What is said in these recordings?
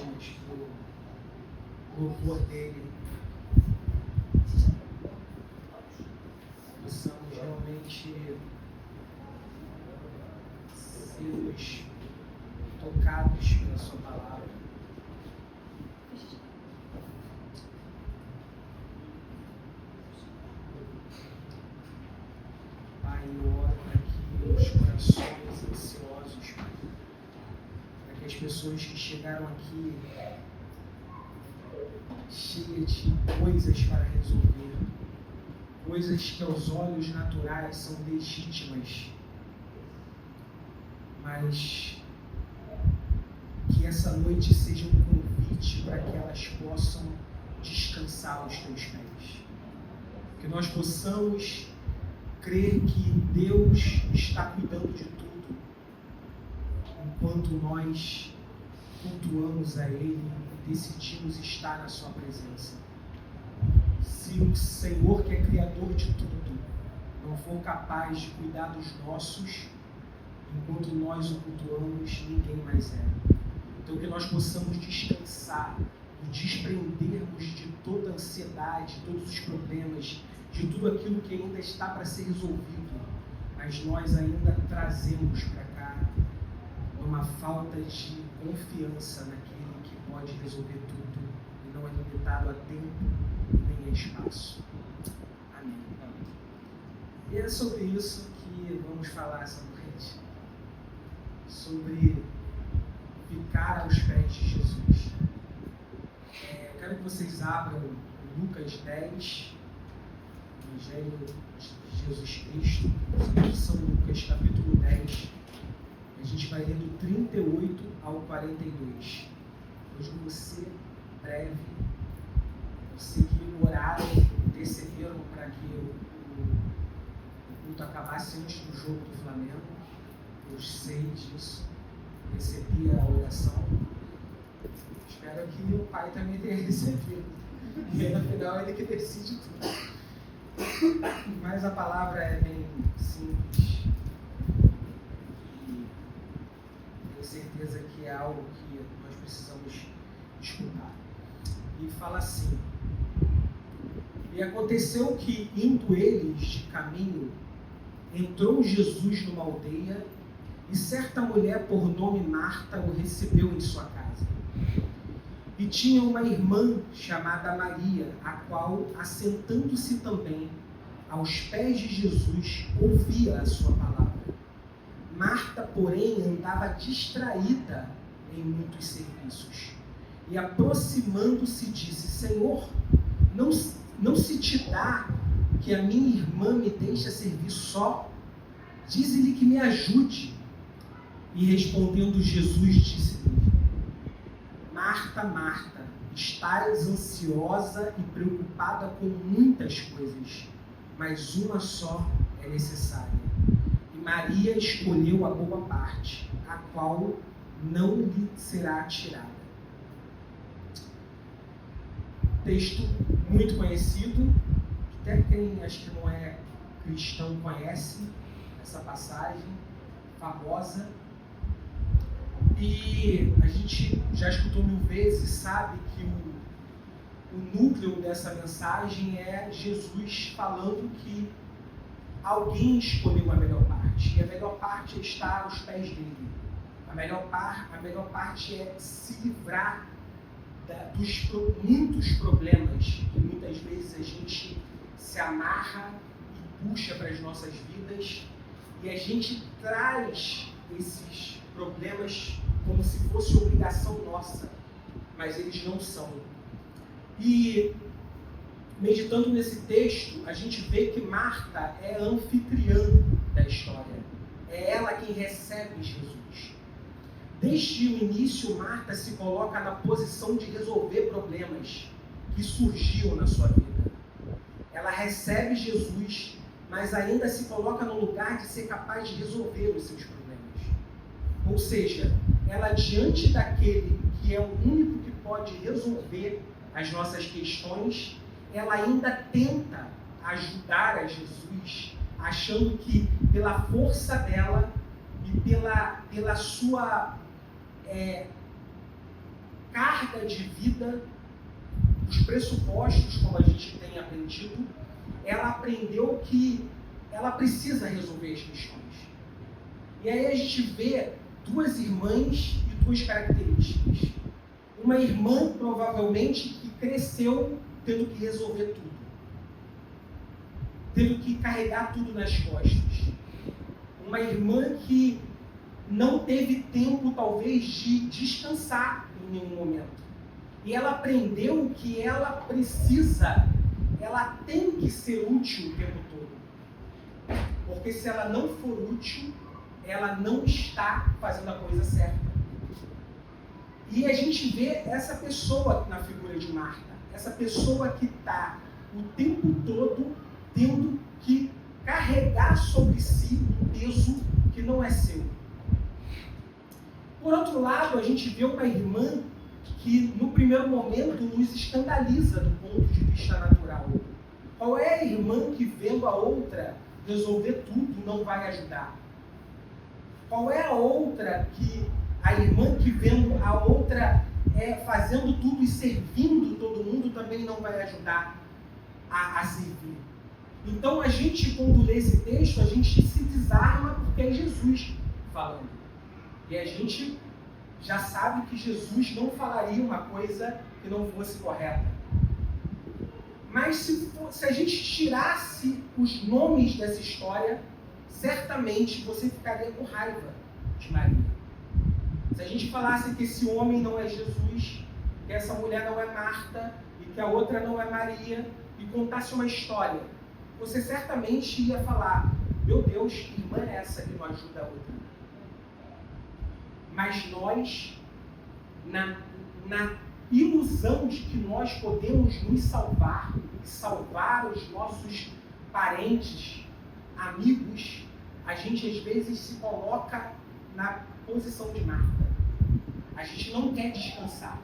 vítimas do louvor dele. Possamos realmente sermos tocados pela sua palavra. Pai, eu oro para que os corações ansiosos, Pai, para que as pessoas que chegaram aqui cheias de coisas para resolver, coisas que aos olhos naturais são legítimas, mas que essa noite seja um convite para que elas possam descansar aos teus pés. Que nós possamos crer que Deus está cuidando de tudo, enquanto nós cultuamos a Ele e decidimos estar na sua presença. Se o Senhor, que é Criador de tudo, não for capaz de cuidar dos nossos, enquanto nós o cultuamos, ninguém mais é. Então que nós possamos descansar e desprendermos de toda a ansiedade, todos os problemas, de tudo aquilo que ainda está para ser resolvido, mas nós ainda trazemos para cá uma falta de confiança naquele que pode resolver tudo e não é limitado a tempo nem a espaço. Amém. E é sobre isso que vamos falar essa noite. Sobre ficar aos pés de Jesus. Eu quero que vocês abram Lucas 10, Evangelho de Jesus Cristo, São Lucas, capítulo 10. A gente vai ler do 38 ao 42. Hoje vou ser breve. Vocês que oraram, intercederam para que o culto acabasse antes do jogo do Flamengo. Eu sei disso. Recebi a oração. Espero que meu pai também tenha recebido. E aí, no final, ele que decide tudo. Mas a palavra é bem simples. E tenho certeza que é algo que nós precisamos escutar. E fala assim: e aconteceu que, indo eles de caminho, entrou Jesus numa aldeia, e certa mulher por nome Marta o recebeu em sua casa. E tinha uma irmã chamada Maria, a qual, assentando-se também aos pés de Jesus, ouvia a sua palavra. Marta, porém, andava distraída em muitos serviços. E aproximando-se, disse: Senhor, não se te dá que a minha irmã me deixe servir só? Dize-lhe que me ajude. E respondendo Jesus, disse-lhe: Marta, Marta, estás ansiosa e preocupada com muitas coisas, mas uma só é necessária. E Maria escolheu a boa parte, a qual não lhe será tirada. Texto muito conhecido, até quem acho que não é cristão conhece essa passagem famosa. E a gente já escutou 1000 vezes, sabe que o núcleo dessa mensagem é Jesus falando que alguém escolheu a melhor parte. E a melhor parte é estar aos pés dele. A melhor parte é se livrar dos muitos problemas que muitas vezes a gente se amarra e puxa para as nossas vidas. E a gente traz esses problemas como se fosse obrigação nossa, mas eles não são. E meditando nesse texto, a gente vê que Marta é a anfitriã da história. É ela quem recebe Jesus. Desde o início, Marta se coloca na posição de resolver problemas que surgiam na sua vida. Ela recebe Jesus, mas ainda se coloca no lugar de ser capaz de resolver os seus problemas. Ou seja, ela, diante daquele que é o único que pode resolver as nossas questões, ela ainda tenta ajudar a Jesus, achando que pela força dela e pela sua carga de vida, os pressupostos, como a gente tem aprendido, ela aprendeu que ela precisa resolver as questões. E aí a gente vê duas irmãs e duas características. Uma irmã, provavelmente, que cresceu tendo que resolver tudo. Tendo que carregar tudo nas costas. Uma irmã que não teve tempo, talvez, de descansar em nenhum momento. E ela aprendeu que ela tem que ser útil o tempo todo. Porque se ela não for útil, ela não está fazendo a coisa certa. E a gente vê essa pessoa na figura de Marta. Essa pessoa que está o tempo todo tendo que carregar sobre si um peso que não é seu. Por outro lado, a gente vê uma irmã que no primeiro momento nos escandaliza do ponto de vista natural. Qual é a irmã que vendo a outra resolver tudo não vai ajudar? Qual é a irmã que vendo a outra fazendo tudo e servindo todo mundo também não vai ajudar a servir? Então a gente, quando lê esse texto, a gente se desarma porque é Jesus falando. E a gente já sabe que Jesus não falaria uma coisa que não fosse correta. Mas se a gente tirasse os nomes dessa história, certamente você ficaria com raiva de Maria. Se a gente falasse que esse homem não é Jesus, que essa mulher não é Marta, e que a outra não é Maria, e contasse uma história, você certamente ia falar: meu Deus, que irmã é essa que não ajuda a outra? Mas nós, na ilusão de que nós podemos nos salvar e salvar os nossos parentes, amigos, a gente às vezes se coloca na posição de Marta. A gente não quer descansar.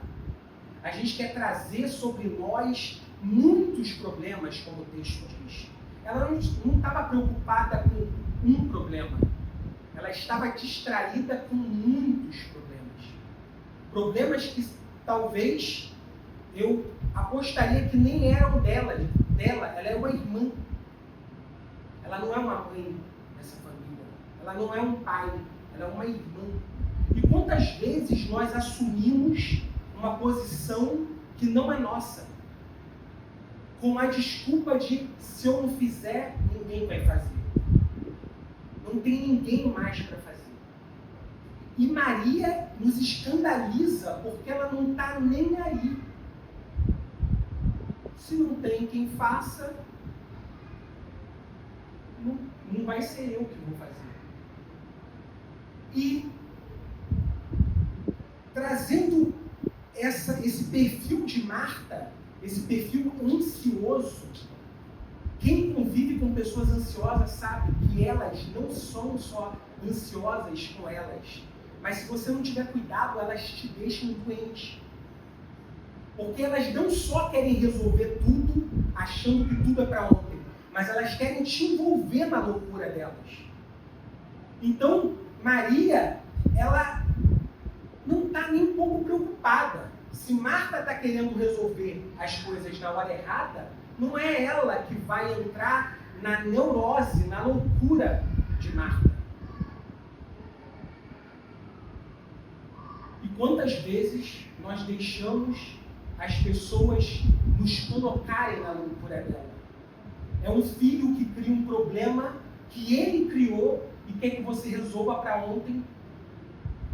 A gente quer trazer sobre nós muitos problemas, como o texto diz. Ela não estava preocupada com um problema. Ela estava distraída com muitos problemas. Problemas que talvez eu apostaria que nem eram dela. Ela é uma irmã. Ela não é uma mãe dessa família. Ela não é um pai. Ela é uma irmã. E quantas vezes nós assumimos uma posição que não é nossa, com a desculpa de: se eu não fizer, ninguém vai fazer. Não tem ninguém mais para fazer. E Maria nos escandaliza porque ela não está nem aí. Se não tem quem faça, não vai ser eu que vou fazer. E trazendo esse perfil de Marta, esse perfil ansioso, quem convive com pessoas ansiosas sabe que elas não são só ansiosas com elas, mas se você não tiver cuidado, elas te deixam doente. Porque elas não só querem resolver tudo, achando que tudo é para ontem, mas elas querem te envolver na loucura delas. Então, Maria, ela não está nem um pouco preocupada. Se Marta está querendo resolver as coisas na hora errada, não é ela que vai entrar na neurose, na loucura de Marta. E quantas vezes nós deixamos as pessoas nos colocarem na loucura dela? É um filho que cria um problema que ele criou e quer que você resolva para ontem.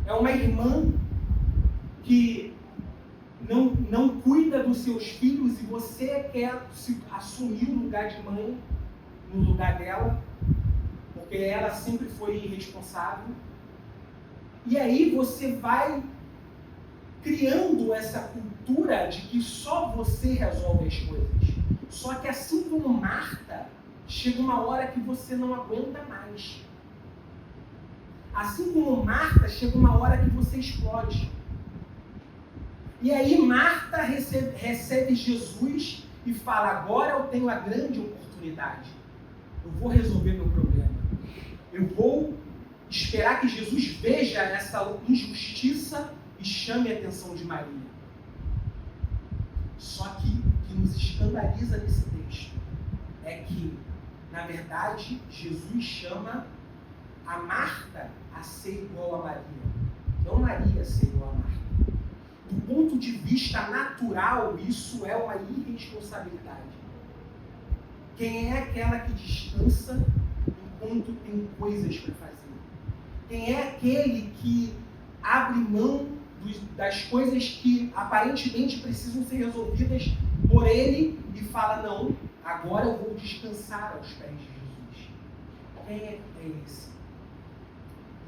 É uma irmã que não cuida dos seus filhos e você quer assumir o lugar de mãe no lugar dela, porque ela sempre foi irresponsável. E aí você vai criando essa cultura de que só você resolve as coisas. Só que assim como Marta, chega uma hora que você não aguenta mais. Assim como Marta, chega uma hora que você explode. E aí Marta recebe Jesus e fala: agora eu tenho a grande oportunidade. Eu vou resolver meu problema. Eu vou esperar que Jesus veja essa injustiça e chame a atenção de Maria. Só que o que nos escandaliza nesse texto é que, na verdade, Jesus chama a Marta a ser igual a Maria, não Maria a ser igual a Marta. Do ponto de vista natural, isso é uma irresponsabilidade. Quem é aquela que descansa enquanto tem coisas para fazer? Quem é aquele que abre mão das coisas que aparentemente precisam ser resolvidas por ele e fala, não, agora eu vou descansar aos pés de Jesus? Quem é esse?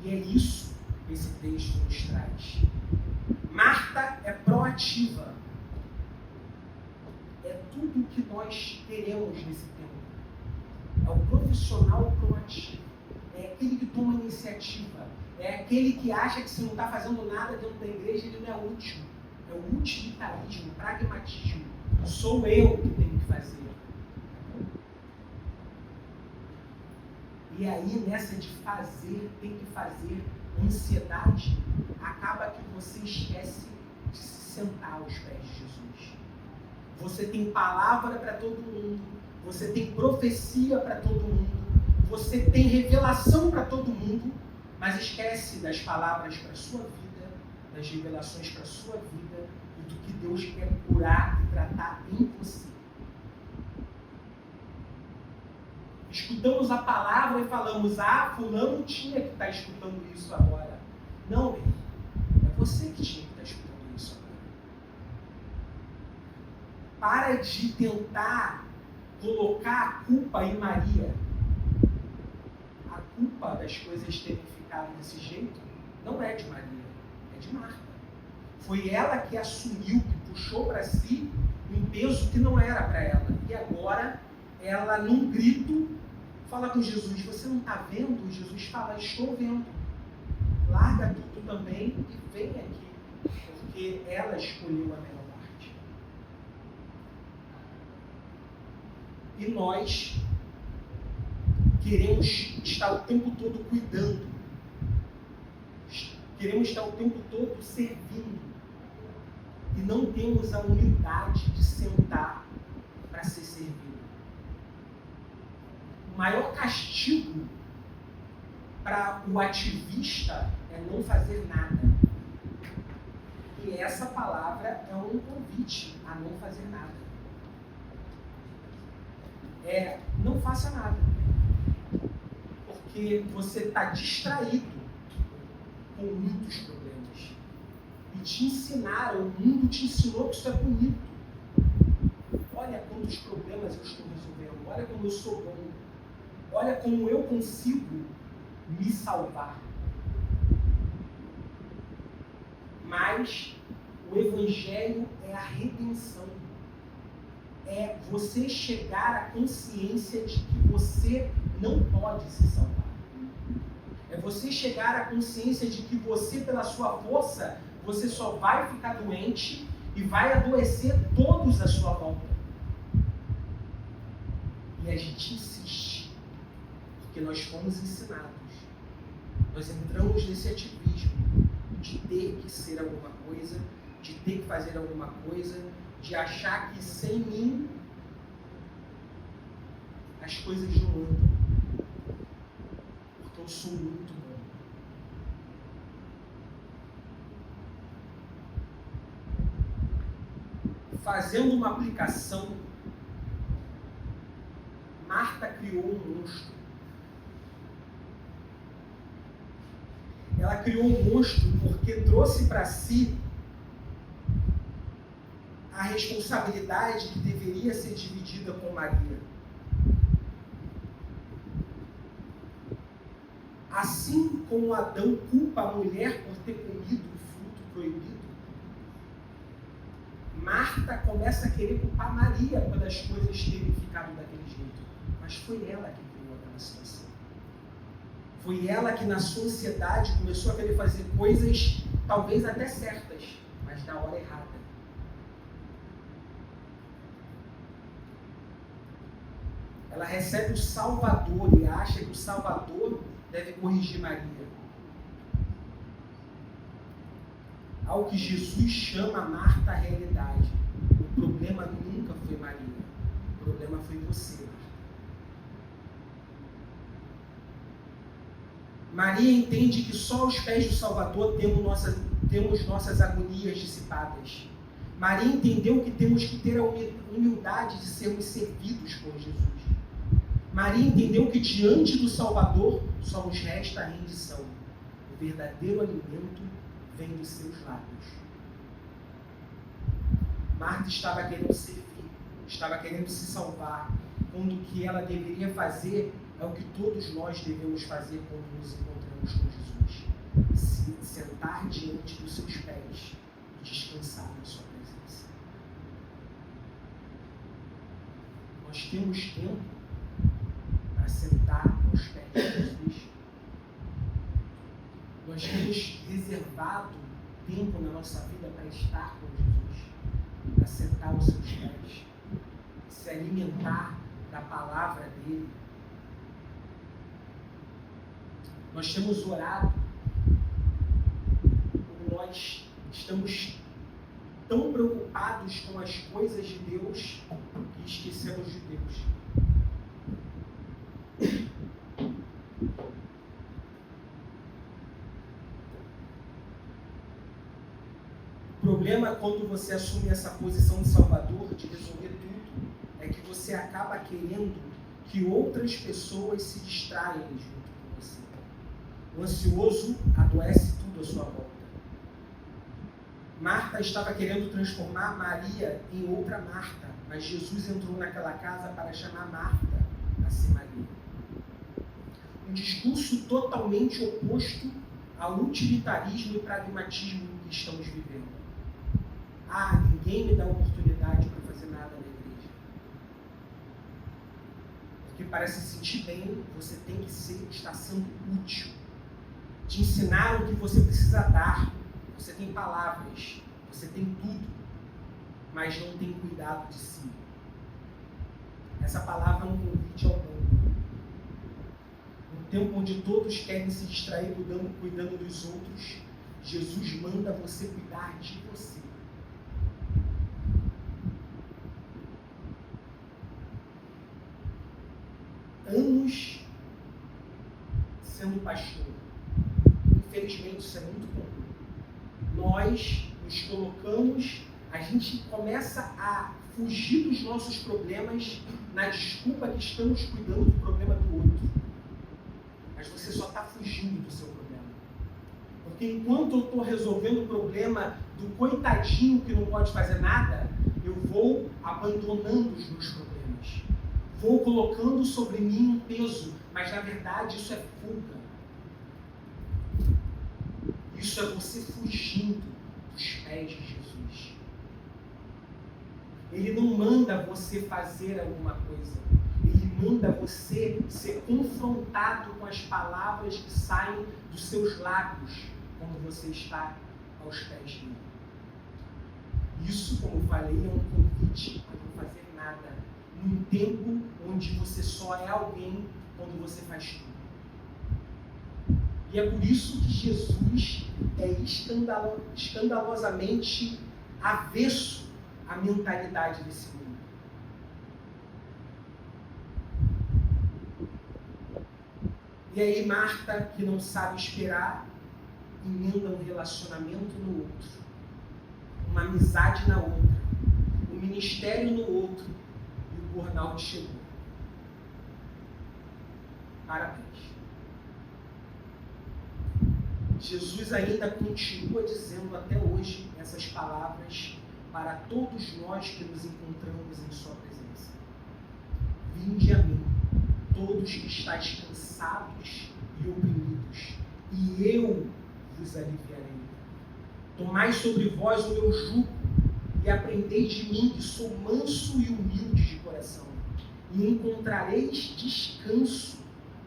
E é isso que esse texto nos traz. Marta é proativa. É tudo o que nós teremos nesse tempo. É o profissional proativo. É aquele que toma iniciativa. É aquele que acha que se não está fazendo nada dentro da igreja, ele não é útil. É o utilitarismo, o pragmatismo. Sou eu que tenho que fazer. E aí, nessa de fazer, tem que fazer, ansiedade, acaba que você esquece de se sentar aos pés de Jesus. Você tem palavra para todo mundo, você tem profecia para todo mundo, você tem revelação para todo mundo, mas esquece das palavras para a sua vida, das revelações para a sua vida e do que Deus quer curar e tratar em você. Escutamos a palavra e falamos, fulano tinha que estar escutando isso agora. Não, meu irmão, é você que tinha que estar escutando isso agora. Para de tentar colocar a culpa em Maria. A culpa das coisas terem ficado desse jeito não é de Maria, é de Marta. Foi ela que assumiu, que puxou para si um peso que não era para ela. E agora, ela, num grito, fala com Jesus, você não está vendo? Jesus fala, estou vendo. Larga tudo também e vem aqui, porque ela escolheu a melhor parte. E nós queremos estar o tempo todo cuidando. Queremos estar o tempo todo servindo. E não temos a humildade de sentar para ser servido. O maior castigo para o ativista é não fazer nada. E essa palavra é um convite a não fazer nada. Não faça nada. Porque você está distraído com muitos problemas. E te ensinaram, o mundo te ensinou que isso é bonito. Olha quantos problemas eu estou resolvendo. Olha como eu sou bom. Olha como eu consigo me salvar. Mas o Evangelho é a redenção. É você chegar à consciência de que você não pode se salvar. É você chegar à consciência de que você, pela sua força, você só vai ficar doente e vai adoecer todos à sua volta. E a gente insiste, porque nós fomos ensinados. Nós entramos nesse ativismo de ter que ser alguma coisa, de ter que fazer alguma coisa, de achar que sem mim as coisas não andam. Porque eu sou muito bom. Fazendo uma aplicação, Marta criou um monstro. Ela criou um monstro porque trouxe para si a responsabilidade que deveria ser dividida com Maria. Assim como Adão culpa a mulher por ter comido o fruto proibido, Marta começa a querer culpar Maria pelas coisas terem ficado daquele jeito. Mas foi ela que criou aquela situação. Foi ela que na sua ansiedade começou a querer fazer coisas talvez até certas, mas na hora errada. Ela recebe o Salvador e acha que o Salvador deve corrigir Maria. Ao que Jesus chama Marta a realidade. O problema problema nunca foi Maria. O problema foi você. Maria entende que só aos pés do Salvador temos nossas agonias dissipadas. Maria entendeu que temos que ter a humildade de sermos servidos por Jesus. Maria entendeu que diante do Salvador só nos resta a rendição. O verdadeiro alimento vem dos seus lábios. Marta estava querendo servir, estava querendo se salvar, quando o que ela deveria fazer é o que todos nós devemos fazer quando nos encontramos com Jesus. Se sentar diante dos seus pés e descansar na sua presença. Nós temos tempo para sentar aos pés de Jesus. Nós temos reservado tempo na nossa vida para estar com Jesus, para sentar aos seus pés, se alimentar da palavra dele. Nós temos orado, nós estamos tão preocupados com as coisas de Deus que esquecemos de Deus. O problema quando você assume essa posição de Salvador, de resolver tudo, é que você acaba querendo que outras pessoas se distraiam junto com você. O ansioso adoece tudo à sua volta. Marta estava querendo transformar Maria em outra Marta, mas Jesus entrou naquela casa para chamar Marta a ser Maria. Um discurso totalmente oposto ao utilitarismo e pragmatismo que estamos vivendo. Ninguém me dá oportunidade para fazer nada na igreja. Porque para se sentir bem, você tem que estar sendo útil. Te ensinar o que você precisa dar. Você tem palavras, você tem tudo, mas não tem cuidado de si. Essa palavra é um convite ao mundo. Um tempo onde todos querem se distrair cuidando dos outros, Jesus manda você cuidar de você. Anos sendo pastor. Infelizmente isso é muito comum. Nós nos colocamos, a gente começa a fugir dos nossos problemas na desculpa que estamos cuidando do problema do outro. Mas você só está fugindo do seu problema. Porque enquanto eu estou resolvendo o problema do coitadinho que não pode fazer nada, eu vou abandonando os meus problemas. Vou colocando sobre mim um peso, mas na verdade isso é fuga. Isso é você fugindo dos pés de Jesus. Ele não manda você fazer alguma coisa. Ele manda você ser confrontado com as palavras que saem dos seus lábios quando você está aos pés dele. Isso, como eu falei, é um convite a não fazer nada. Num tempo onde você só é alguém quando você faz tudo. E é por isso que Jesus é escandalosamente avesso à mentalidade desse mundo. E aí Marta, que não sabe esperar, emenda um relacionamento no outro, uma amizade na outra, um ministério no outro, e o burnout chegou. Parabéns. Jesus ainda continua dizendo até hoje essas palavras para todos nós que nos encontramos em sua presença. Vinde a mim, todos que estáis cansados e oprimidos, e eu vos aliviarei. Tomai sobre vós o meu jugo e aprendei de mim, que sou manso e humilde de coração, e encontrareis descanso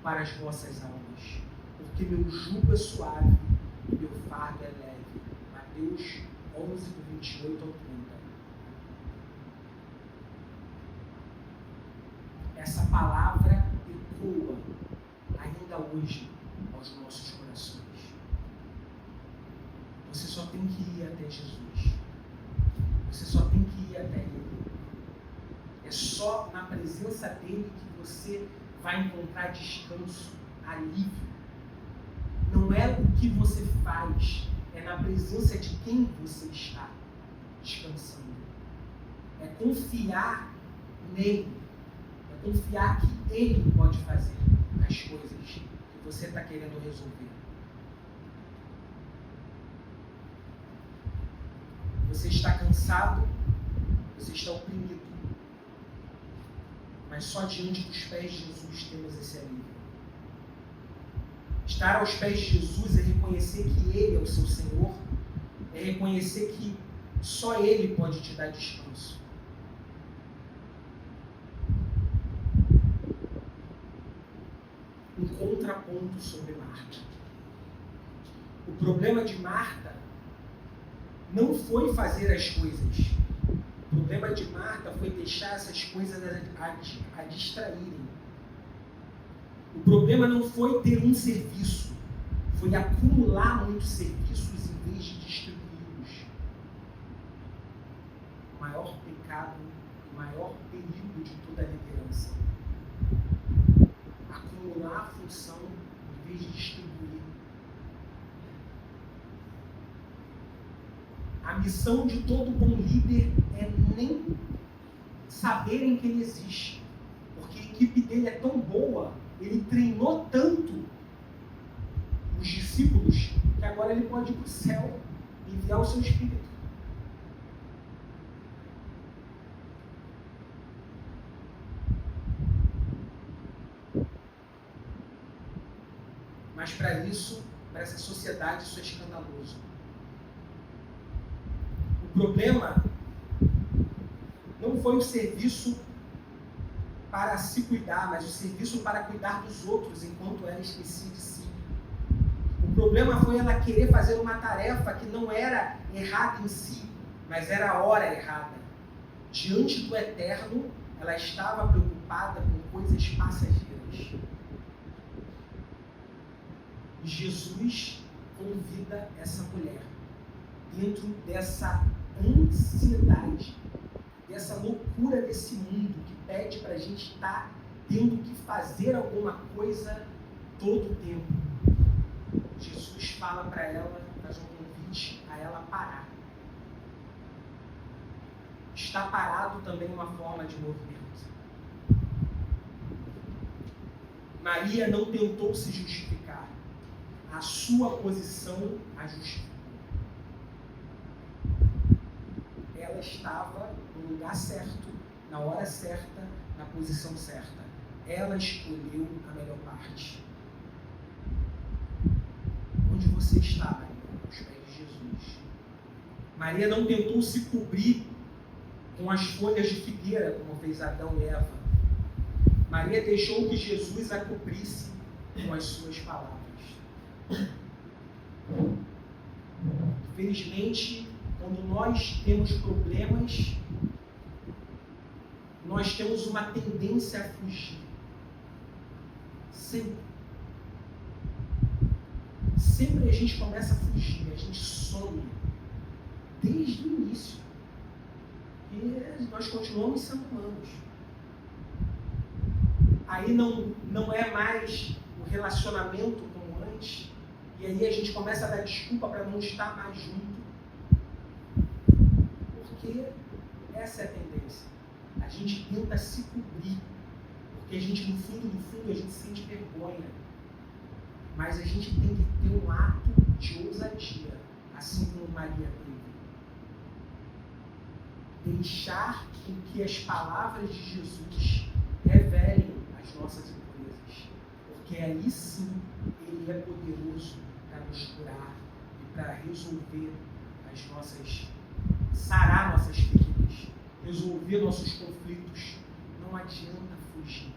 para as vossas almas. Porque meu jugo é suave e meu fardo é leve. Mateus 11, do 28 ao 30. Essa palavra ecoa ainda hoje aos nossos corações. Você só tem que ir até Jesus. Você só tem que ir até Ele. só na presença dele que você vai encontrar descanso, alívio. Não é o que você faz, é na presença de quem você está descansando. É confiar nele, é confiar que ele pode fazer as coisas que você está querendo resolver. Você está cansado, você está oprimido, mas só diante dos pés de Jesus temos esse alívio. Estar aos pés de Jesus é reconhecer que Ele é o seu Senhor, é reconhecer que só Ele pode te dar descanso. Um contraponto sobre Marta. O problema de Marta não foi fazer as coisas. O problema de Marta foi deixar essas coisas a distraírem. O problema não foi ter um serviço, foi acumular muitos serviços em vez de distribuí-los. O maior pecado, o maior perigo de toda a liderança. Acumular a função em vez de distribuir. A missão de todo bom líder é nem saberem que ele existe, porque a equipe dele é tão boa, ele treinou tanto os discípulos, que agora ele pode ir para o céu e enviar o seu Espírito. Mas para isso, para essa sociedade, isso é escandaloso. O problema não foi o serviço para se cuidar, mas o serviço para cuidar dos outros, enquanto ela esquecia de si. O problema foi ela querer fazer uma tarefa que não era errada em si, mas era a hora errada. Diante do eterno, ela estava preocupada com coisas passageiras. E Jesus convida essa mulher, dentro dessa ansiedade, dessa loucura desse mundo que pede para a gente estar tendo que fazer alguma coisa todo o tempo. Jesus fala para ela, faz um convite a ela parar. Estar parado também é uma forma de movimento. Maria não tentou se justificar. A sua posição a justificou. Ela estava no lugar certo, na hora certa, na posição certa. Ela escolheu a melhor parte. Onde você está, Maria? Aos pés de Jesus. Maria não tentou se cobrir com as folhas de figueira, como fez Adão e Eva. Maria deixou que Jesus a cobrisse com as suas palavras. Infelizmente, quando nós temos problemas, nós temos uma tendência a fugir. Sempre. Sempre a gente começa a fugir, a gente some. Desde o início. E nós continuamos sendo humanos. Aí não é mais o relacionamento como antes. E aí a gente começa a dar desculpa para não estar mais junto. Porque essa é a tendência. A gente tenta se cobrir. Porque a gente, no fundo, a gente sente vergonha. Mas a gente tem que ter um ato de ousadia, assim como Maria teve. Deixar com que as palavras de Jesus revelem as nossas impurezas. Porque aí sim, Ele é poderoso para nos curar e para resolver as nossas, sarar nossas feridas, resolver nossos conflitos. Não adianta fugir.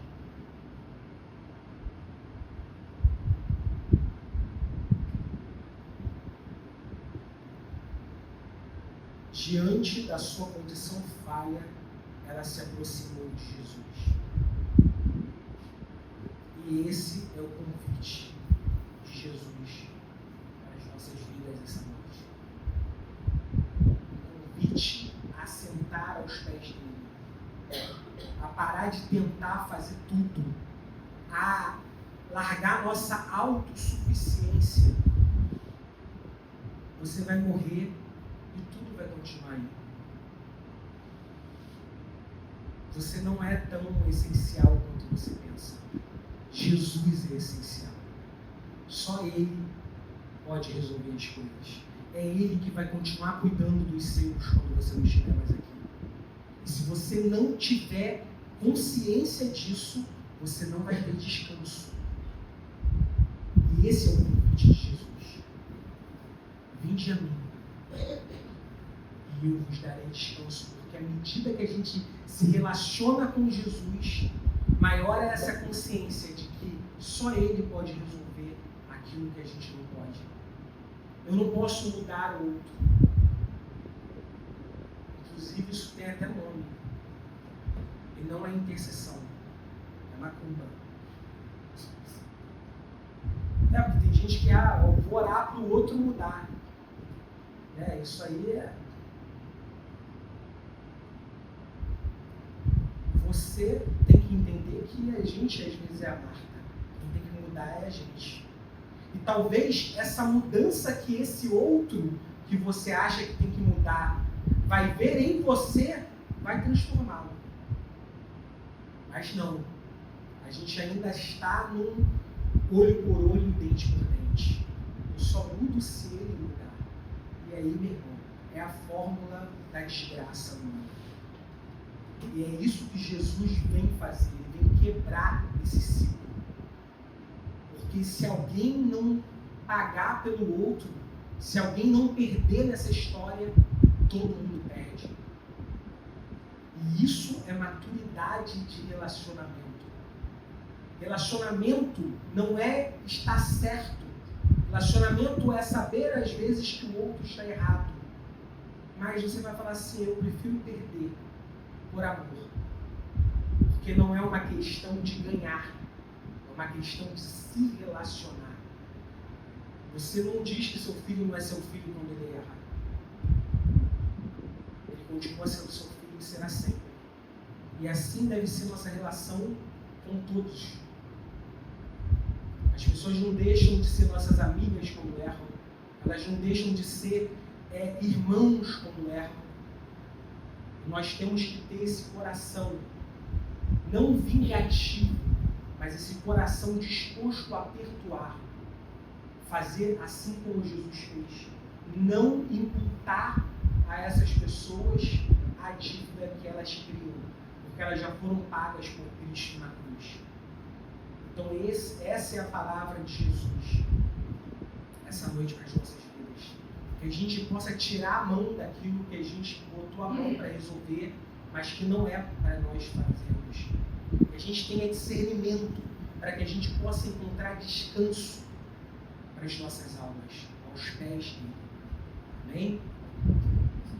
Diante da sua condição falha, ela se aproximou de Jesus. E esse é o convite de Jesus para as nossas vidas essa noite. O convite a sentar aos pés dele, a tentar fazer tudo, a largar nossa autossuficiência, você vai morrer e tudo vai continuar aí. Você não é tão essencial quanto você pensa. Jesus é essencial. Só Ele pode resolver as coisas. É Ele que vai continuar cuidando dos seus quando você não estiver mais aqui. E se você não tiver consciência disso, você não vai ter descanso. E esse é o convite de Jesus. Vinde a mim, e eu vos darei descanso. Porque à medida que a gente se relaciona com Jesus, maior é essa consciência de que só Ele pode resolver aquilo que a gente não pode. Eu não posso mudar o outro. Inclusive, isso tem até nome. E não é intercessão, é macumba. Porque tem gente que eu vou orar para o outro mudar. Isso aí é. Você tem que entender que a gente às vezes é a marca. Quem tem que mudar é a gente. E talvez essa mudança que esse outro que você acha que tem que mudar vai ver em você, vai transformá-lo. Mas não. A gente ainda está num olho por olho, dente por dente. Eu só mudo se ele mudar. E aí, meu irmão, é a fórmula da desgraça humana. E é isso que Jesus vem fazer. Ele vem quebrar esse ciclo. Porque se alguém não pagar pelo outro, se alguém não perder nessa história, todo mundo perde. E isso é maturidade de relacionamento. Relacionamento não é estar certo. Relacionamento é saber às vezes que o outro está errado. Mas você vai falar assim, eu prefiro perder por amor. Porque não é uma questão de ganhar. É uma questão de se relacionar. Você não diz que seu filho não é seu filho quando ele erra. Ele continua sendo seu filho e será sempre. E assim deve ser nossa relação com todos. As pessoas não deixam de ser nossas amigas quando erram. Elas não deixam de ser irmãos quando erram. Nós temos que ter esse coração, não vingativo, mas esse coração disposto a perdoar. Fazer assim como Jesus fez. Não imputar a essas pessoas a dívida que elas criam, porque elas já foram pagas por Cristo na cruz. Então essa é a palavra de Jesus essa noite para as nossas vidas. Que a gente possa tirar a mão daquilo que a gente botou a mão para resolver, mas que não é para nós fazermos. Que a gente tenha discernimento para que a gente possa encontrar descanso para as nossas almas, aos pés dele. Amém?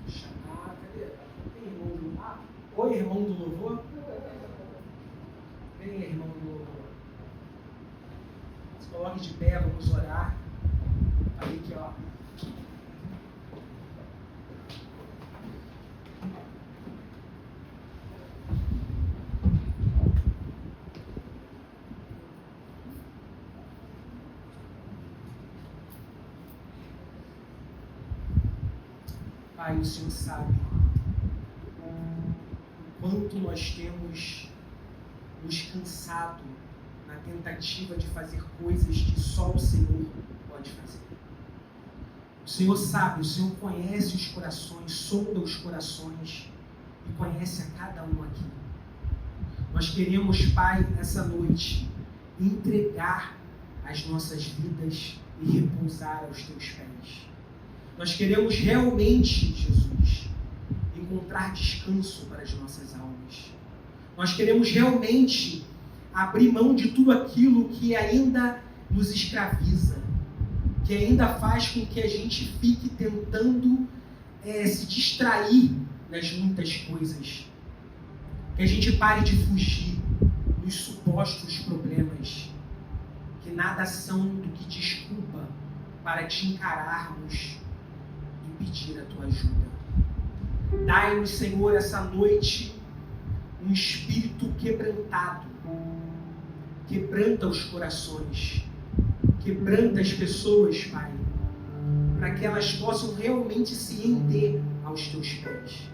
Chamar, cadê? Tem irmão do louvor? Oi, irmão do louvor? Vem, irmão do louvor. Se coloque de pé, vamos orar. Aí aqui, ó. Pai, o Senhor sabe o quanto nós temos nos cansado na tentativa de fazer coisas que só o Senhor pode fazer. O Senhor sabe, o Senhor conhece os corações, sonda os corações e conhece a cada um aqui. Nós queremos, Pai, essa noite, entregar as nossas vidas e repousar aos Teus pés. Nós queremos realmente, Jesus, encontrar descanso para as nossas almas. Nós queremos realmente abrir mão de tudo aquilo que ainda nos escraviza, que ainda faz com que a gente fique tentando se distrair nas muitas coisas. Que a gente pare de fugir dos supostos problemas, que nada são do que desculpa para te encararmos e pedir a tua ajuda. Dai-nos, Senhor, essa noite um espírito quebrantado. Quebranta os corações, quebranta as pessoas, Pai, para que elas possam realmente se render aos teus pés.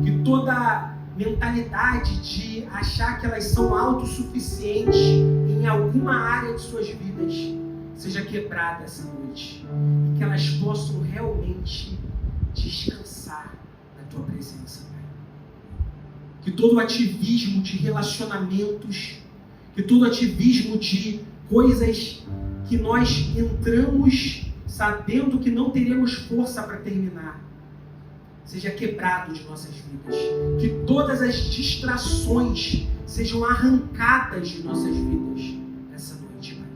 Que toda mentalidade de achar que elas são autossuficientes em alguma área de suas vidas seja quebrada essa noite. E que elas possam realmente descansar na tua presença, Pai. Que todo ativismo de relacionamentos, que todo ativismo de coisas que nós entramos sabendo que não teremos força para terminar, seja quebrado de nossas vidas. Que todas as distrações sejam arrancadas de nossas vidas essa noite, Pai.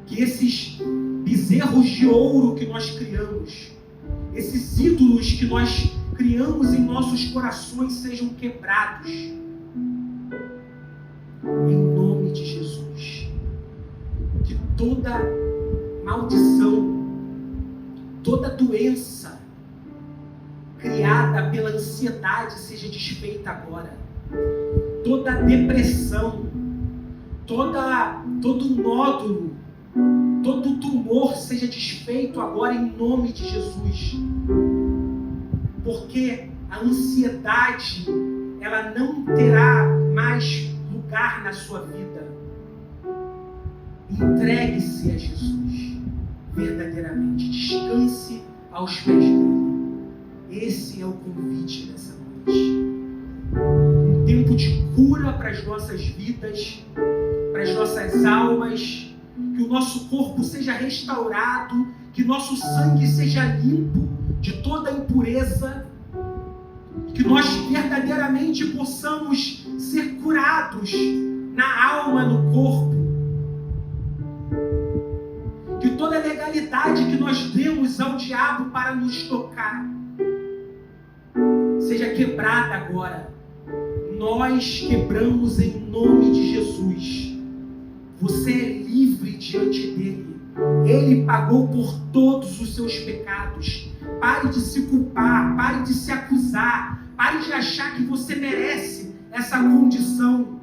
Que esses bezerros de ouro que nós criamos, esses ídolos que nós criamos em nossos corações sejam quebrados. Em nome de Jesus. Que toda maldição, toda doença criada pela ansiedade seja desfeita agora. Toda depressão, todo nódulo, todo tumor seja desfeito agora em nome de Jesus. Porque a ansiedade, ela não terá mais lugar na sua vida. Entregue-se a Jesus verdadeiramente. Descanse aos pés dele. Esse é o convite dessa noite. Um tempo de cura para as nossas vidas, para as nossas almas. Que o nosso corpo seja restaurado, que nosso sangue seja limpo de toda impureza. Que nós verdadeiramente possamos ser curados na alma, no corpo. Que toda legalidade que nós demos ao diabo para nos tocar seja quebrada agora. Nós quebramos em nome de Jesus. Você é livre diante dele. Ele pagou por todos os seus pecados. Pare de se culpar, pare de se acusar, pare de achar que você merece essa condição.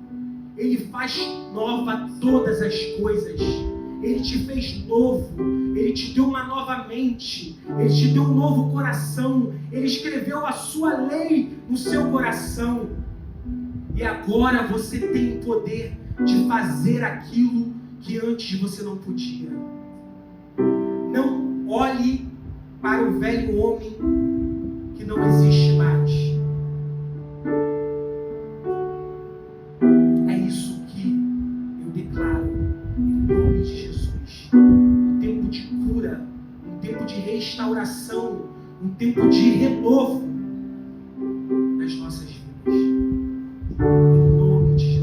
Ele faz nova todas as coisas. Ele te fez novo, Ele te deu uma nova mente, Ele te deu um novo coração, Ele escreveu a sua lei no seu coração. E agora você tem o poder de fazer aquilo que antes você não podia. Não olhe para o velho homem que não existe mais. É isso que eu declaro em nome de Jesus. Um tempo de cura, um tempo de restauração, um tempo de renovo nas nossas vidas. Em nome de Jesus.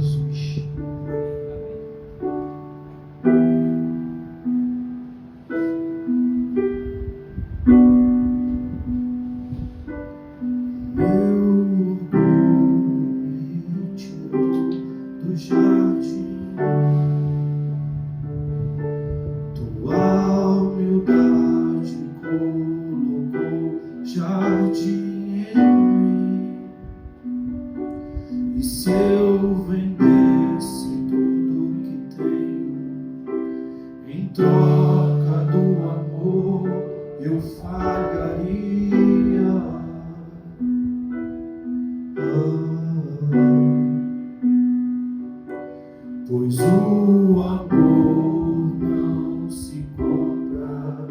Pois o amor não se compra,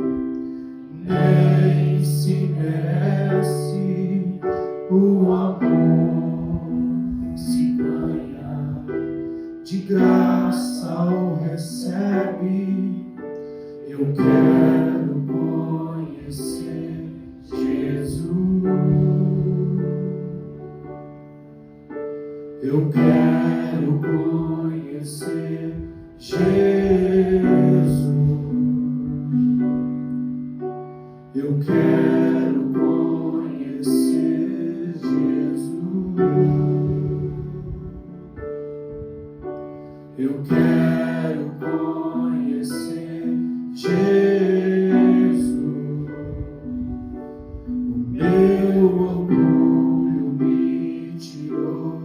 nem se merece. O amor se ganha, de graça o recebe. Eu quero conhecer Jesus. Eu quero conhecer Jesus. Eu quero conhecer Jesus. Eu quero conhecer Jesus. O meu orgulho me tirou.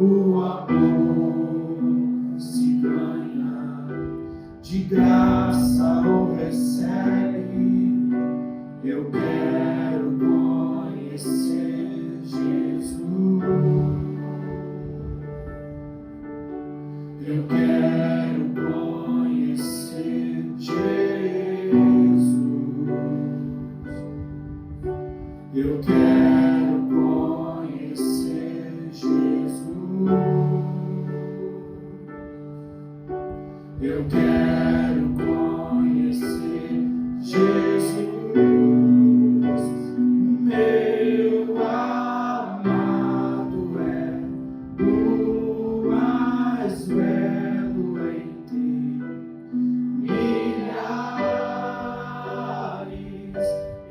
O amor se ganha, de graça o recebe. Eu quero conhecer Jesus. Eu quero conhecer Jesus. Eu quero conhecer Jesus. Eu quero conhecer Jesus. Meu amado é o mais belo entre milhares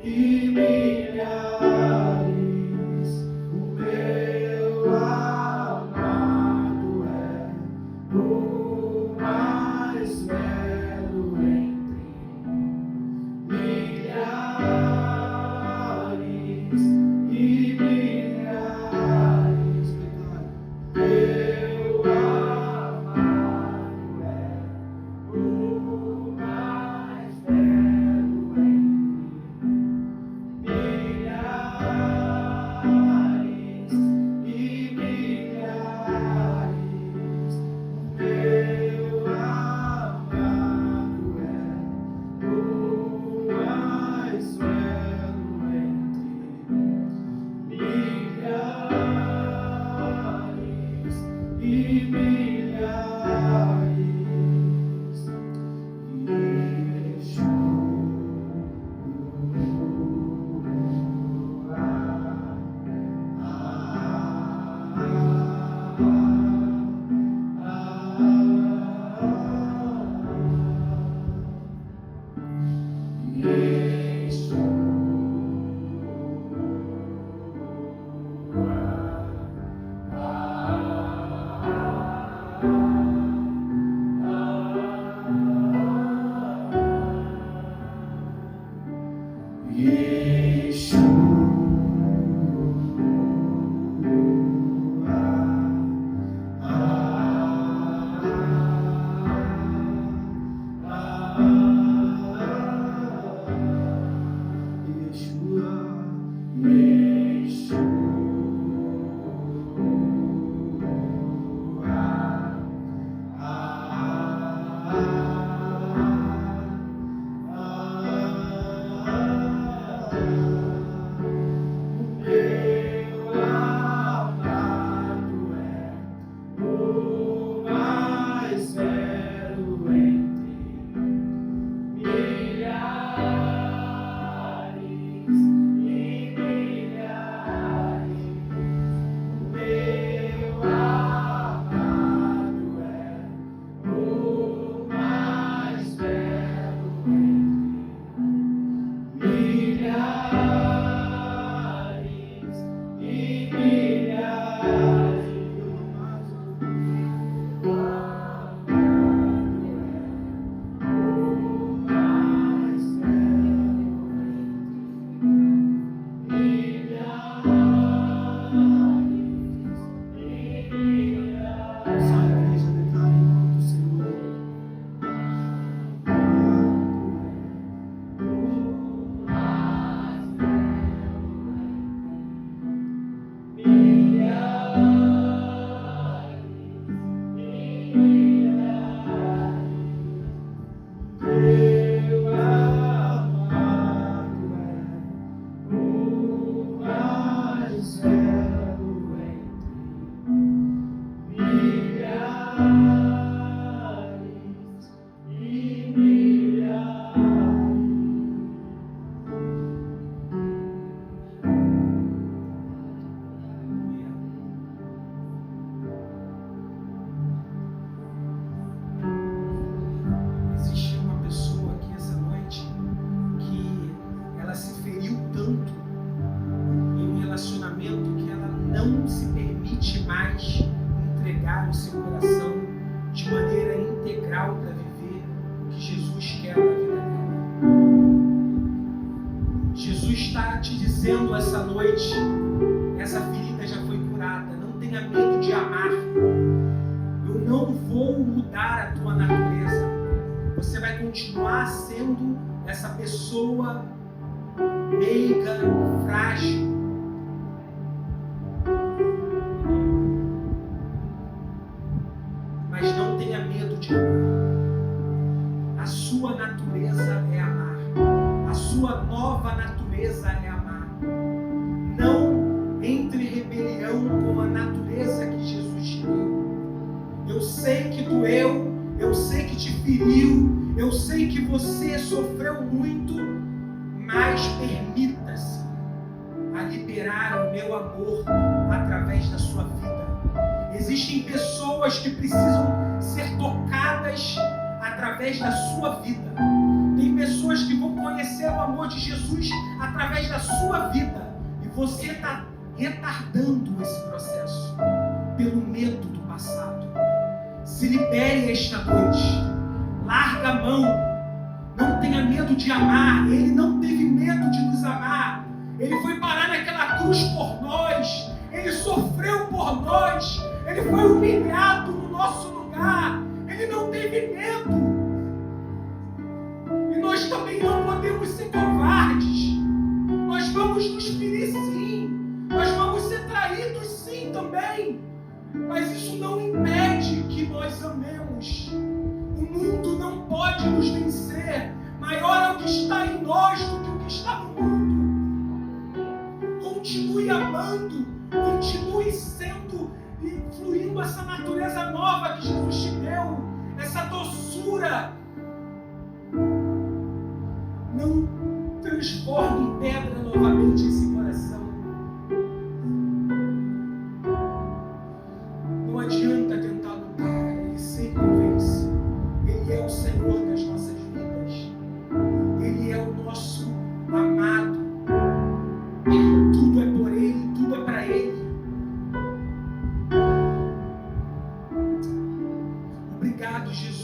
e milhares. O meu amado é o mais belo entre milhares e milhares. Meu amado é o mais belo entre milhares e milhares. Meu amado é o mais belo entre milhares e milhares. te dizendo essa noite, essa ferida já foi curada. Não tenha medo de amar. mudar a tua natureza, você vai continuar sendo essa pessoa meiga, frágil. Mas não tenha medo de amar. A sua natureza é amar. A sua nova natureza é amar. Não entre em rebelião com a natureza que Jesus te deu. Eu sei que doeu, eu sei que te feriu, eu sei que você sofreu muito, mas permita-se a liberar o meu amor através da sua vida. Existem pessoas que precisam ser tocadas através da sua vida. Tem pessoas que vão conhecer o amor de Jesus através da sua vida. E você está retardando esse processo pelo medo do passado. Se libere esta noite. Larga a mão. Não tenha medo de amar. Ele não teve medo de nos amar. Ele foi parar naquela cruz por nós. Ele sofreu por nós. Ele foi humilhado no nosso lugar. Ele não teve medo. E nós também não podemos ser covardes. Nós vamos nos ferir sim. Nós vamos ser traídos sim também. Mas isso não impede que nós amemos. O mundo não pode nos vencer. Maior é o que está em nós do que o que está no mundo. Continue amando. Continue sendo e fluindo essa natureza nova que Jesus te deu. Essa doçura. Não transforme em pedra novamente esse coração. Não adianta tentar lutar. Ele sempre vence. Ele é o Senhor das nossas vidas. Ele é o nosso amado. Tudo é por Ele, tudo é para Ele. Obrigado, Jesus.